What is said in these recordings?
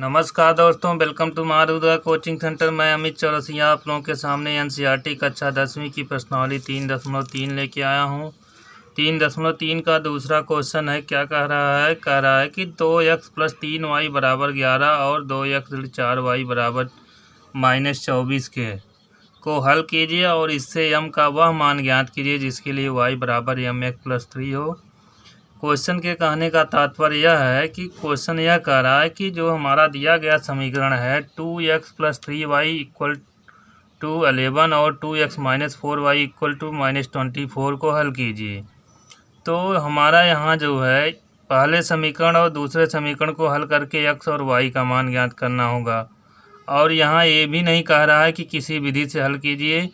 नमस्कार दोस्तों, welcome to मारूदा coaching centre. मैं अमित चौरसिया आप लोगों के सामने एनसीईआरटी कक्षा 10वीं की प्रश्नावली 3.3 लेके आया हूँ। 3.3 का दूसरा क्वेश्चन है। क्या कह रहा है कि 2x + 3y = 11 और 2x + 4y = -24 के को हल कीजिए और इससे m का वह मान ज्ञात कीजिए जिसके लिए y = mx + 3 हो। क्वेश्चन के कहने का तात्पर्य यह है कि क्वेश्चन यह कह रहा है कि जो हमारा दिया गया समीकरण है 2x + 3y = 11 और 2x - 4y = -24 को हल कीजिए। तो हमारा यहाँ जो है पहले समीकरण और दूसरे समीकरण को हल करके x और y का मान ज्ञात करना होगा। और यहाँ ये भी नहीं कह रहा है कि किसी विधि से हल कीजिए।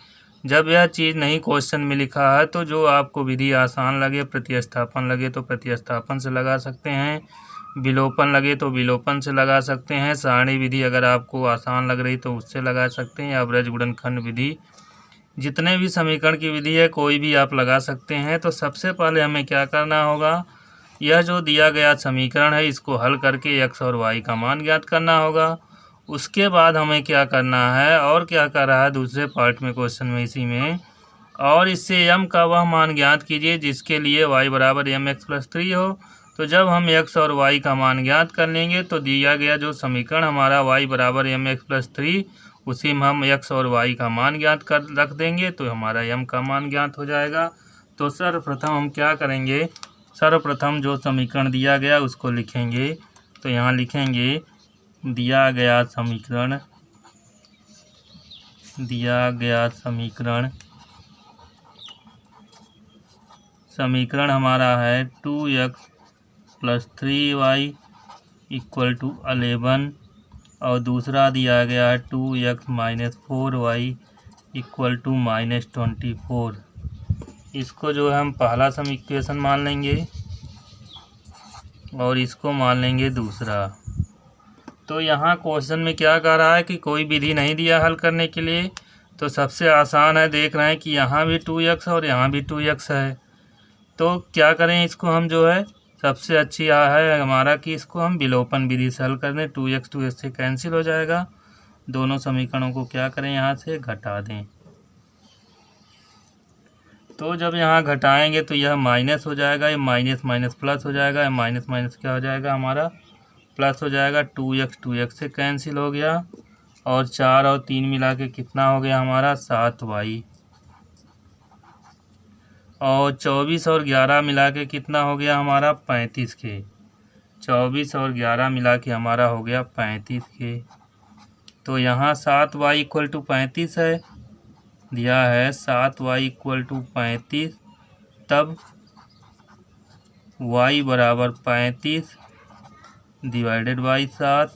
जब यह चीज़ नहीं क्वेश्चन में लिखा है तो जो आपको विधि आसान लगे, प्रतिस्थापन लगे तो प्रतिस्थापन से लगा सकते हैं, विलोपन लगे तो विलोपन से लगा सकते हैं, सारणी विधि अगर आपको आसान लग रही तो उससे लगा सकते हैं, अवरज गुणनखंड विधि, जितने भी समीकरण की विधि है कोई भी आप लगा सकते हैं। तो सबसे पहले हमें क्या करना होगा, यह जो दिया गया समीकरण है इसको हल करके x और y का मान ज्ञात करना होगा। उसके बाद हमें क्या करना है और क्या कर रहा है दूसरे पार्ट में क्वेश्चन में इसी में, और इससे m का वह मान ज्ञात कीजिए जिसके लिए y = mx + 3 हो। तो जब हम x और y का मान ज्ञात कर लेंगे तो दिया गया जो समीकरण हमारा y = mx + 3 उसी में हम x और y का मान ज्ञात कर रख देंगे तो हमारा m का मान ज्ञात हो जाएगा। तो सर्वप्रथम हम क्या करेंगे, सर्वप्रथम जो समीकरण दिया गया उसको लिखेंगे। तो यहाँ लिखेंगे दिया गया समीकरण हमारा है 2x + 3y = 11 और दूसरा दिया गया है 2x - 4y = -24। इसको जो है हम पहला समीकरण मान लेंगे और इसको मान लेंगे दूसरा। तो यहाँ क्वेश्चन में क्या कह रहा है कि कोई विधि नहीं दिया हल करने के लिए, तो सबसे आसान है, देख रहे हैं कि यहाँ भी 2x और यहाँ भी 2x है। तो क्या करें, इसको हम जो है सबसे अच्छी है हमारा कि इसको हम विलोपन विधि से हल कर दें। 2x से कैंसिल हो जाएगा, दोनों समीकरणों को क्या करें यहाँ से घटा दें। तो जब यहाँ घटाएंगे तो यह माइनस हो जाएगा, ये माइनस माइनस प्लस हो जाएगा, माइनस माइनस क्या हो जाएगा हमारा प्लस हो जाएगा। 2x से कैंसिल हो गया और 4 और 3 मिला के कितना हो गया हमारा 7y, और 24 और 11 मिला के कितना हो गया हमारा 35 के। 24 और 11 मिला के हमारा हो गया 35 के। तो यहाँ 7y = 35 है, दिया है 7y = 35, तब y = 35 / 7।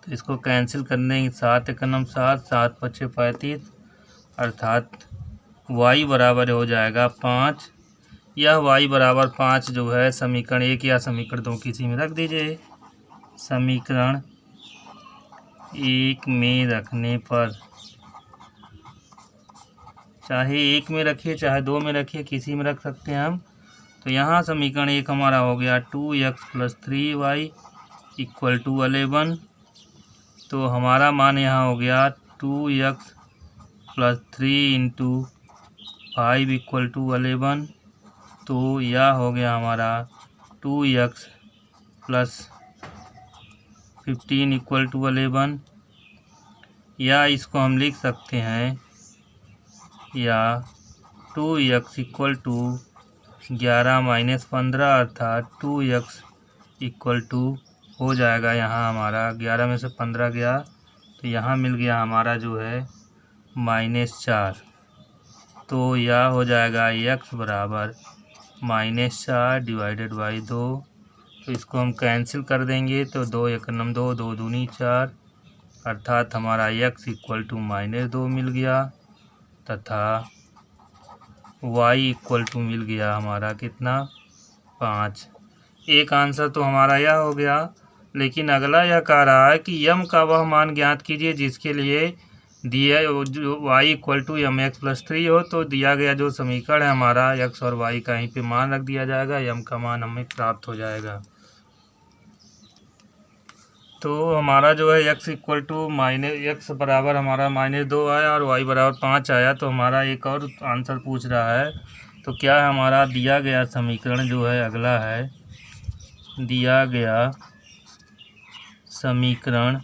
तो इसको कैंसिल कर देंगे, 7 × 9 7, 7 × 5 35, अर्थात y बराबर हो जाएगा 5। यह y = 5 जो है समीकरण 1 या समीकरण 2 किसी में रख दीजिए। समीकरण 1 में रखने पर, चाहे 1 में रखिए चाहे 2 में रखिए, किसी में रख सकते हैं हम। तो यहाँ समीकरण 1 हमारा हो गया 2x + 3y = 11। तो हमारा मान यहाँ हो गया 2x + 3 × 5 = 11। तो यह हो गया हमारा 2x + 15 = 11, या इसको हम लिख सकते हैं, या 2x = 11 - 15 अर्थात 2x = हो जाएगा यहाँ हमारा 11 में से 15 गया तो यहाँ मिल गया हमारा जो है -4। तो यह हो जाएगा x = -4 / 2। तो इसको हम कैंसिल कर देंगे तो 2 × 1 2, 2 दूनी 4, अर्थात हमारा x = -2 मिल गया, तथा y = मिल गया हमारा कितना 5। एक आंसर तो हमारा यह हो गया। लेकिन अगला यह कह रहा है कि m का वह मान ज्ञात कीजिए जिसके लिए दिया जो y = mx + 3 हो। तो दिया गया जो समीकरण है हमारा x और y का यहीं पे मान रख दिया जाएगा, m का मान हमें प्राप्त हो जाएगा। तो हमारा जो है x इक्वल टू x बराबर हमारा -2 आया और y बराबर 5 आया। तो हमारा एक और आंसर पूछ रहा है। तो क्या हमारा दिया गया समीकरण जो है अगला है, दिया गया समीकरण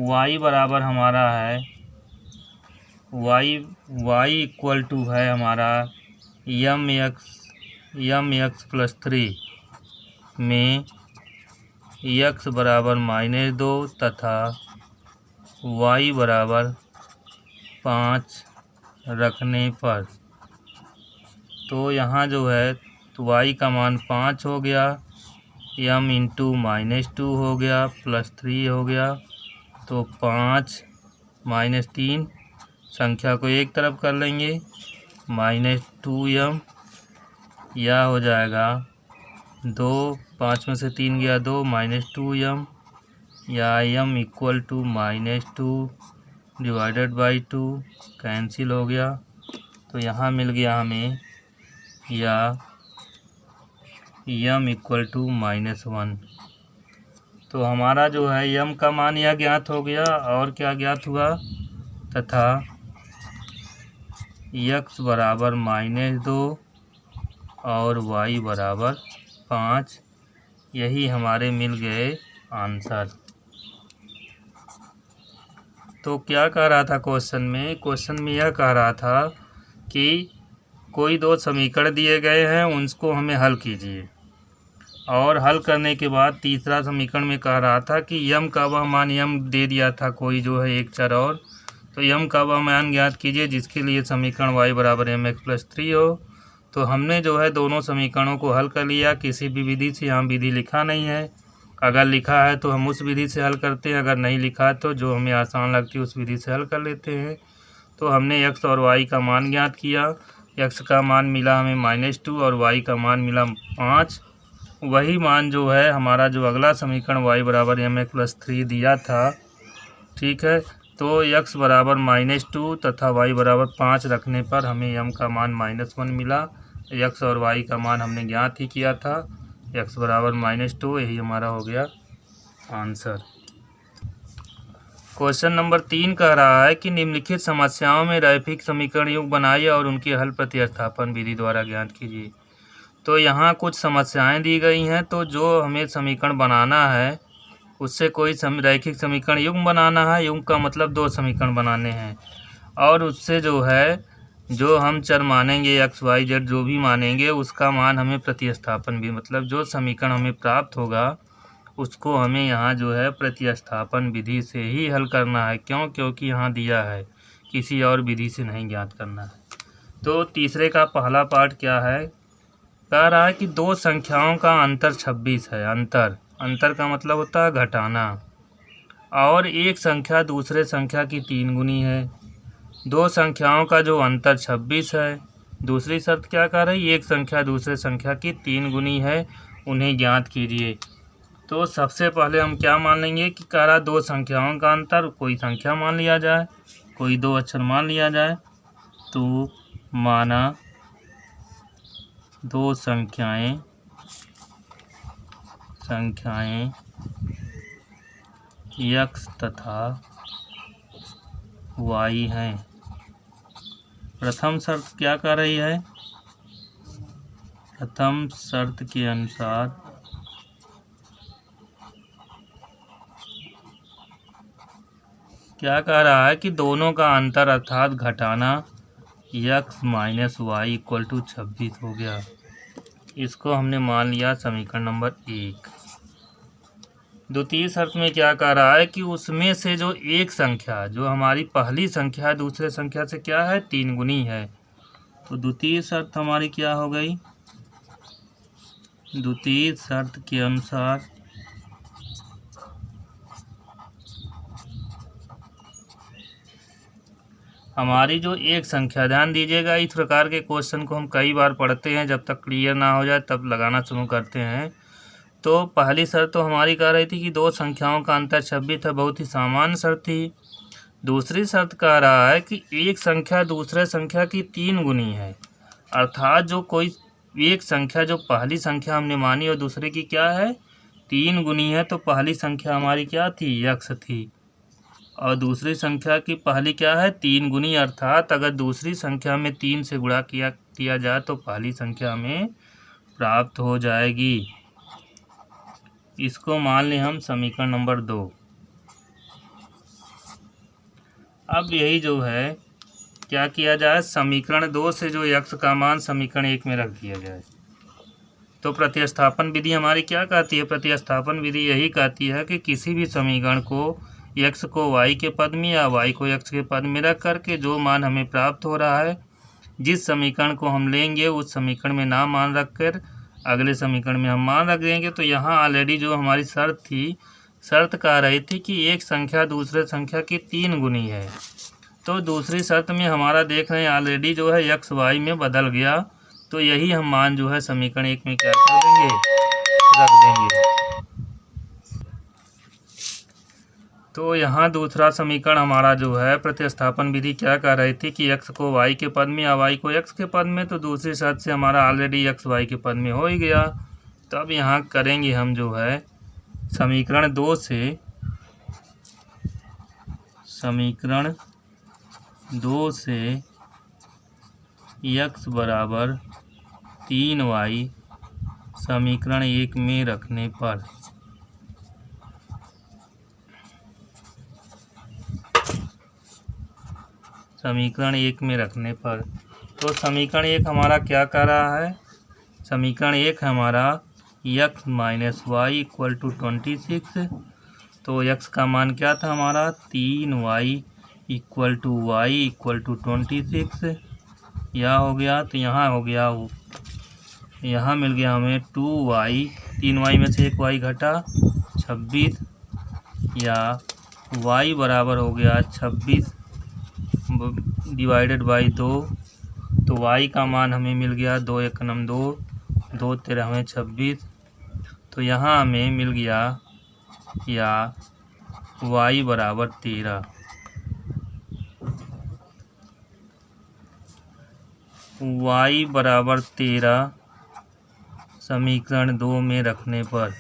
y बराबर हमारा है y इक्वल टू है हमारा mx प्लस 3 में x बराबर -2 तथा y बराबर 5 रखने पर। तो यहाँ जो है तो y का मान 5 हो गया, m इंटू -2 हो गया प्लस 3 हो गया। तो 5 -3 संख्या को एक तरफ कर लेंगे, -2m या हो जाएगा 2, 5 में से 3 गया 2, -2m या m equal to -2 divided by 2 cancel हो गया। तो यहाँ मिल गया हमें या m इक्वल टू -1। तो हमारा जो है m का मान यह ज्ञात हो गया और क्या ज्ञात हुआ, तथा x बराबर -2 और y बराबर 5, यही हमारे मिल गए आंसर। तो क्या कह रहा था क्वेश्चन में यह कह रहा था कि कोई दो समीकरण दिए गए हैं, उनको हमें हल कीजिए। और हल करने के बाद तीसरा समीकरण में कह रहा था कि यम का वह मान, यम दे दिया था कोई जो है एक चर, और तो यम का वह मान ज्ञात कीजिए जिसके लिए समीकरण y बराबर mx प्लस 3 हो। तो हमने जो है दोनों समीकरणों को हल कर लिया। किसी भी विधि से, यहाँ विधि लिखा नहीं है, अगर लिखा है तो हम उस विधि से हल करते हैं, अगर नहीं लिखा है तो जो हमें आसान लगती है उस विधि से हल कर लेते हैं। तो हमने x और y का मान ज्ञात किया। x का मान मिला हमें -2 और y का मान मिला 5। वही मान जो है हमारा जो अगला समीकरण y बराबर mx प्लस 3 दिया था, ठीक है। तो x बराबर -2 तथा y बराबर 5 रखने पर हमें m का मान -1 मिला। x और y का मान हमने ज्ञात ही किया था, x बराबर -2, यही हमारा हो गया आंसर। क्वेश्चन नंबर 3 कह रहा है कि निम्नलिखित समस्याओं में रैखिक समीकरण युग्म बनाइए और उनके हल प्रतिस्थापन विधि द्वारा ज्ञात कीजिए। तो यहाँ कुछ समस्याएं दी गई हैं, तो जो हमें समीकरण बनाना है उससे कोई रैखिक समीकरण युग्म बनाना है। युग्म का मतलब दो समीकरण बनाने हैं, और उससे जो है जो हम चर मानेंगे x y z जो भी मानेंगे उसका मान हमें प्रतिस्थापन भी, मतलब जो समीकरण हमें प्राप्त होगा उसको हमें यहाँ जो है प्रतिस्थापन विधि से ही हल करना है। क्यों? क्योंकि यहाँ दिया है, किसी और विधि से नहीं ज्ञात करना है। तो तीसरे का पहला पार्ट क्या है, कह रहा है कि दो संख्याओं का अंतर 26 है। अंतर का मतलब होता है घटाना, और एक संख्या दूसरे संख्या की 3 गुनी है। दो संख्याओं का जो अंतर 26 है। दूसरी शर्त क्या कह रही, एक संख्या दूसरे संख्या की 3 गुनी है, उन्हें ज्ञात कीजिए। तो सबसे पहले हम क्या मान लेंगे कि कह रहा दो संख्याओं का अंतर, कोई संख्या मान लिया जाए, कोई दो अक्षर मान लिया जाए। तो माना दो संख्याएं x तथा y हैं। प्रथम शर्त क्या कर रही है, प्रथम शर्त के अनुसार क्या कह रहा है कि दोनों का अंतर अर्थात घटाना x minus Y equal to 26 हो गया। इसको हमने मान लिया समीकरण नंबर 1। द्वितीय शर्त में क्या कह रहा है कि उसमें से जो एक संख्या, जो हमारी पहली संख्या दूसरे संख्या से क्या है, 3 गुनी है। तो द्वितीय शर्त हमारी क्या हो गई, द्वितीय शर्त के अनुसार हमारी जो एक संख्या, ध्यान दीजिएगा इस प्रकार के क्वेश्चन को हम कई बार पढ़ते हैं, जब तक क्लियर ना हो जाए तब लगाना शुरू करते हैं। तो पहली शर्त तो हमारी कह रही थी कि दो संख्याओं का अंतर 26 है, बहुत ही सामान्य शर्त थी। दूसरी शर्त कह रहा है कि एक संख्या दूसरे संख्या की 3 गुनी है, अर्थात जो कोई एक संख्या जो पहली संख्या हमने मानी और दूसरे की क्या है, 3 गुनी है तो पहली संख्या हमारी क्या थी, x थी, और दूसरी संख्या की पहली क्या है, 3 गुनी, अर्थात अगर दूसरी संख्या में 3 से गुणा किया जाए तो पहली संख्या में प्राप्त हो जाएगी। इसको मान लें हम समीकरण नंबर 2। अब यही जो है क्या किया जाए, समीकरण 2 से जो x का मान समीकरण 1 में रख दिया जाए। तो प्रतिस्थापन विधि हमारी क्या कहती है, प्रतिस्थापन विधि यही कहती है कि किसी भी समीकरण को x को y के पद में या y को x के पद में रख करके जो मान हमें प्राप्त हो रहा है, जिस समीकरण को हम लेंगे उस समीकरण में नाम मान रख कर अगले समीकरण में हम मान रख देंगे। तो यहाँ ऑलरेडी जो हमारी शर्त थी, शर्त कह रही थी कि एक संख्या दूसरे संख्या की 3 गुनी है। तो दूसरी शर्त में हमारा देख रहे हैं ऑलरेडी जो है x y में बदल गया। तो यही हम मान जो है समीकरण 1 में क्या कर देंगे, रख देंगे। तो यहाँ दूसरा समीकरण हमारा जो है प्रतिस्थापन विधि क्या कह रही थी कि x को y के पद में या y को x के पद में, तो दूसरी शर्त से हमारा ऑलरेडी x y के पद में हो ही गया। तो अब यहाँ करेंगे हम जो है समीकरण 2 से, समीकरण 2 से x बराबर 3y समीकरण 1 में रखने पर समीकरण 1 में रखने पर तो समीकरण 1 हमारा क्या कर रहा है, समीकरण 1 हमारा x minus Y equal to 26। तो x का मान क्या था हमारा, 3y equal to Y equal to 26 यह हो गया। तो यहाँ हो गया, यहाँ मिल गया हमें 2y, 3y में से 1y घटा 26, या y बराबर हो गया 26 डिवाइडेड बाई 2। तो y का मान हमें मिल गया 2 1 2, 2 13 हमें 26। तो यहाँ हमें मिल गया या y बराबर 13। y बराबर 13 समीकरण 2 में रखने पर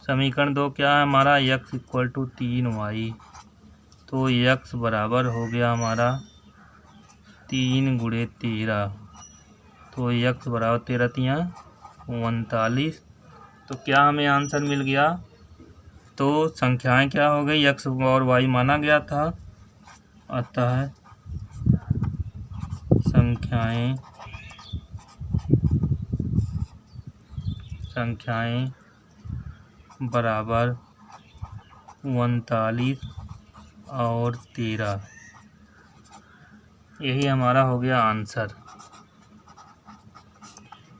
समीकरण 2 क्या है हमारा, x इक्वल टू 3y। तो x बराबर हो गया हमारा 3 गुणे 13। तो x बराबर 13 तिया 39। तो क्या हमें आंसर मिल गया। तो संख्याएं क्या हो गई, x और y माना गया था, अतः संख्याएं बराबर 39 और 13। यही हमारा हो गया आंसर।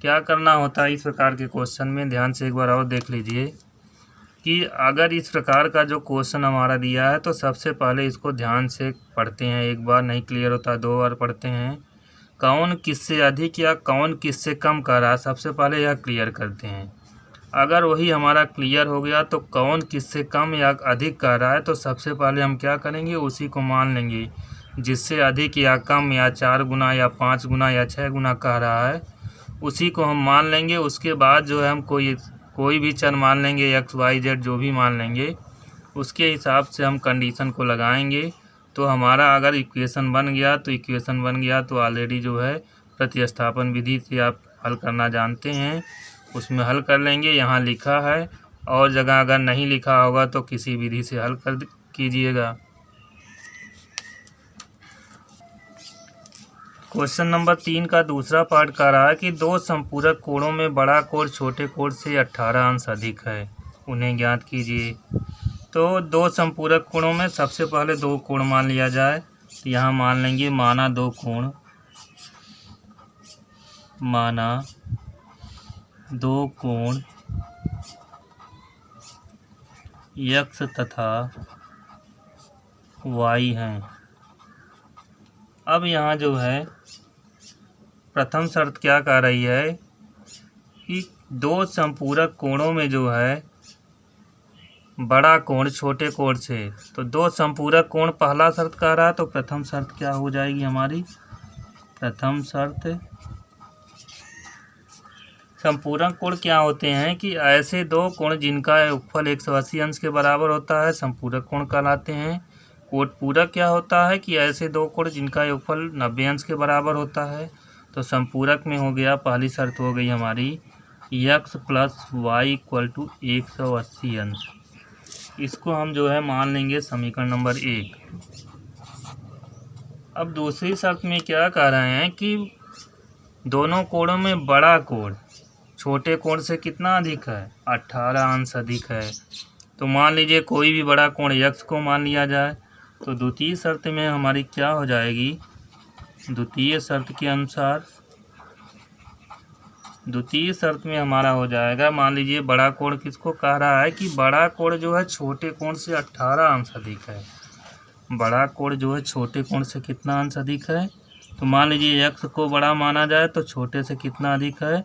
क्या करना होता है इस प्रकार के क्वेश्चन में, ध्यान से एक बार और देख लीजिए कि अगर इस प्रकार का जो क्वेश्चन हमारा दिया है तो सबसे पहले इसको ध्यान से पढ़ते हैं, एक बार नहीं क्लियर होता 2 बार पढ़ते हैं। कौन किससे अधिक या कौन किससे कम कर रहा है, सबसे पहले यह क्लियर करते हैं। अगर वही हमारा क्लियर हो गया तो कौन किससे कम या अधिक कर रहा है, तो सबसे पहले हम क्या करेंगे, उसी को मान लेंगे जिससे अधिक या कम या 4 गुना या 5 गुना या 6 गुना कह रहा है, उसी को हम मान लेंगे। उसके बाद जो है हम कोई भी चर मान लेंगे, x y z जो भी मान लेंगे, उसके हिसाब से हम कंडीशन को लगाएंगे। तो हमारा अगर इक्वेशन बन गया तो इक्वेशन बन गया, तो ऑलरेडी जो है प्रतिस्थापन विधि से आप हल करना जानते हैं, उसमें हल कर लेंगे। यहाँ लिखा है, और जगह अगर नहीं लिखा होगा तो किसी विधि से हल कर कीजिएगा। क्वेश्चन नंबर 3 का दूसरा पार्ट कह रहा है कि 2 संपूरक कोणों में बड़ा कोण छोटे कोण से 18 अंश अधिक है, उन्हें ज्ञात कीजिए। तो 2 संपूरक कोणों में सबसे पहले 2 कोण मान लिया जाए। तो यहाँ मान लेंगे माना 2 कोण, माना 2 कोण x तथा y हैं। अब यहाँ जो है प्रथम शर्त क्या कह रही है कि 2 संपूरक कोणों में जो है बड़ा कोण छोटे कोण से, तो 2 संपूरक कोण पहला शर्त कह रहा है। तो प्रथम शर्त क्या हो जाएगी हमारी, प्रथम शर्त, संपूरक कोण क्या होते हैं कि ऐसे दो कोण जिनका योगफल 180 अंश के बराबर होता है संपूरक कोण कहलाते हैं। कोटपूरक क्या होता है कि ऐसे दो कोण जिनका योगफल 90 अंश के बराबर होता है। तो संपूरक में हो गया, पहली शर्त हो गई हमारी x plus Y equal to 180 अंश। इसको हम जो है मान लेंगे समीकरण नंबर 1। अब दूसरी शर्त में क्या कह रहे हैं कि दोनों कोणों में बड़ा कोण छोटे कोण से कितना अधिक है, 18 अंश अधिक है। तो मान लीजिए कोई भी बड़ा कोण x को मान लिया जाए। तो द्वितीय शर्त में हमारी क्या हो जाएगी, द्वितीय शर्त के अनुसार, द्वितीय शर्त में हमारा हो जाएगा, मान लीजिए बड़ा कोण किसको कह रहा है कि बड़ा कोण जो है छोटे कोण से 18 अंश अधिक है। बड़ा कोण जो है छोटे कोण से कितना अंश अधिक है। तो मान लीजिए x को बड़ा माना जाए तो छोटे से कितना अधिक है,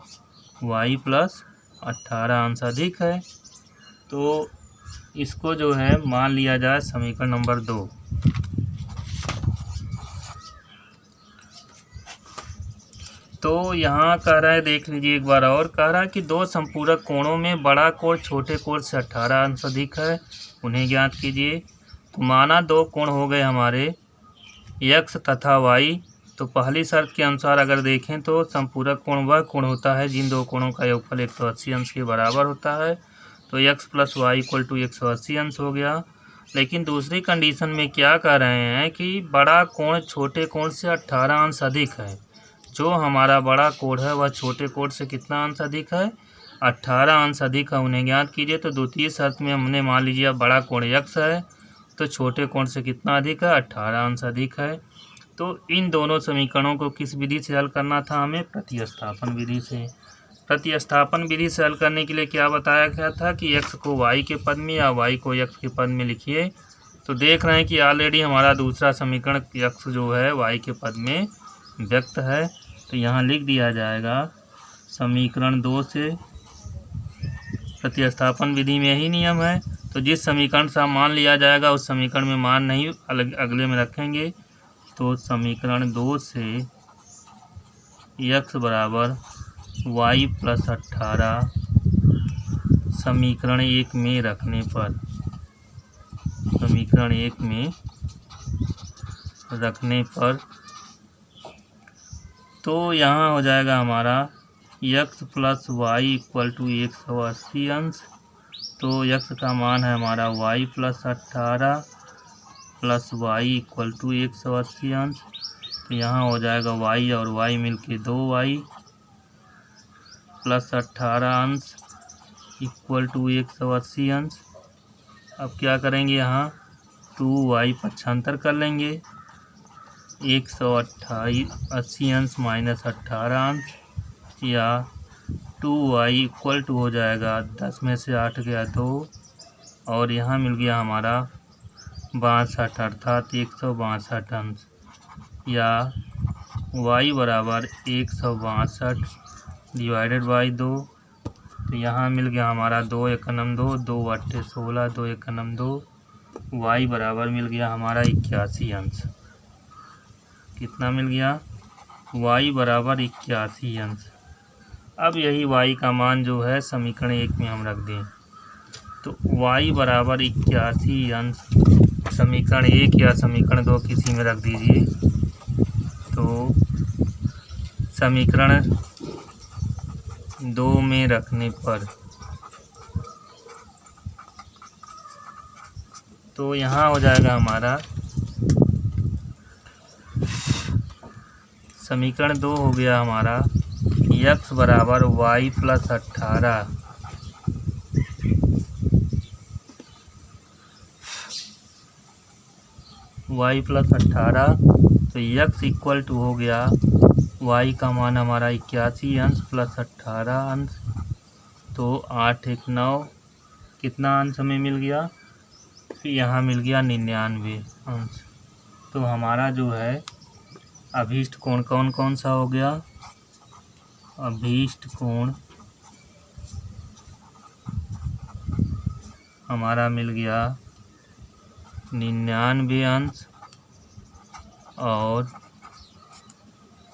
y प्लस 18 अंश अधिक है। तो इसको जो है मान लिया जाए समीकरण नंबर 2। तो यहाँ कह रहा है, देख लीजिए एक बार और, कह रहा है कि दो संपूरक कोणों में बड़ा कोण छोटे कोण से 18 अंश अधिक है, उन्हें ज्ञात कीजिए। तो माना दो कोण हो गए हमारे x तथा y। तो पहली शर्त के अनुसार अगर देखें तो संपूरक कोण वह कोण होता है जिन दो कोणों का योगफल 180 अंश के बराबर होता है। तो x plus Y equal to 180 अंश हो गया। लेकिन दूसरी कंडीशन में क्या कह रहे हैं कि बड़ा कोण छोटे कोण से 18 अंश अधिक है। जो हमारा बड़ा कोण है वह छोटे कोण से कितना अंश अधिक है, 18 अंश अधिक है, उन्हें ज्ञात कीजिए। तो द्वितीय शर्त में हमने मान लीजिए अब बड़ा कोण x है तो छोटे कोण से कितना अधिक है, 18 अंश अधिक है। तो इन दोनों समीकरणों को किस विधि से हल करना था हमें, प्रतिस्थापन विधि से। प्रतिस्थापन विधि से हल करने के लिए क्या बताया गया था कि x को y के पद में या y को x के पद में लिखिए। तो देख रहे हैं कि ऑलरेडी हमारा दूसरा समीकरण x जो है y के पद में व्यक्त है। तो यहाँ लिख दिया जाएगा समीकरण 2 से, प्रतिस्थापन विधि में यही नियम है। तो जिस समीकरण से मान लिया जाएगा उस समीकरण में मान नहीं अगले में रखेंगे। तो समीकरण 2 से x बराबर y प्लस 18 समीकरण 1 में रखने पर, समीकरण 1 में रखने पर तो यहाँ हो जाएगा हमारा x plus Y equal to 180 अंश। तो x का मान है हमारा y plus 18 plus Y equal to 180 अंश। तो यहाँ हो जाएगा y और y मिलके 2y प्लस 18 अंश इक्वल टू 180 अंश। अब क्या करेंगे, यहाँ 2y पक्षांतर कर लेंगे, 180 अंश माइनस 18 अंश, या 2y इक्वल टू हो जाएगा 10 में से 8 गया 2, और यहाँ मिल गया हमारा 62 अर्थात 162 अंश, या y बराबर 162 डिवाइडेड बाई 2। तो यहाँ मिल गया हमारा 2 एकनम 2, 2 अट्ठे 16, 2 एकनम 2, y बराबर मिल गया हमारा 81 अंश। कितना मिल गया, y बराबर 81 अंश। अब यही y का मान जो है समीकरण 1 में हम रख दें। तो y बराबर 81 अंश समीकरण 1 या समीकरण 2 किसी में रख दीजिए। तो समीकरण 2 में रखने पर तो यहाँ हो जाएगा हमारा समीकरण 2 हो गया हमारा x बराबर y प्लस 18 y प्लस 18। तो x इक्वल टू हो गया y का मान हमारा 81 अंश प्लस 18 अंश। तो 8 1 9, कितना अंश हमें मिल गया, फिर यहाँ मिल गया 99 अंश। तो हमारा जो है अभीष्ट कोण कौन कौन सा हो गया, अभीष्ट कोण हमारा मिल गया 99 अंश और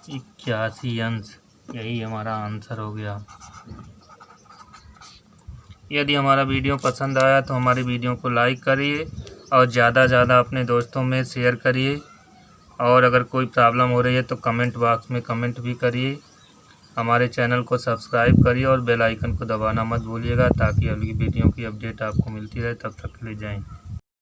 81 अंश, यही हमारा आंसर हो गया। यदि हमारा वीडियो पसंद आया तो हमारी वीडियो को लाइक करिए और ज़्यादा से ज़्यादा अपने दोस्तों में शेयर करिए। और अगर कोई प्रॉब्लम हो रही है तो कमेंट बॉक्स में कमेंट भी करिए। हमारे चैनल को सब्सक्राइब करिए और बेल आइकन को दबाना मत भूलिएगा, ताकि अगली वीडियो की अपडेट आपको मिलती रहे। तब तक के लिए जय हिंद।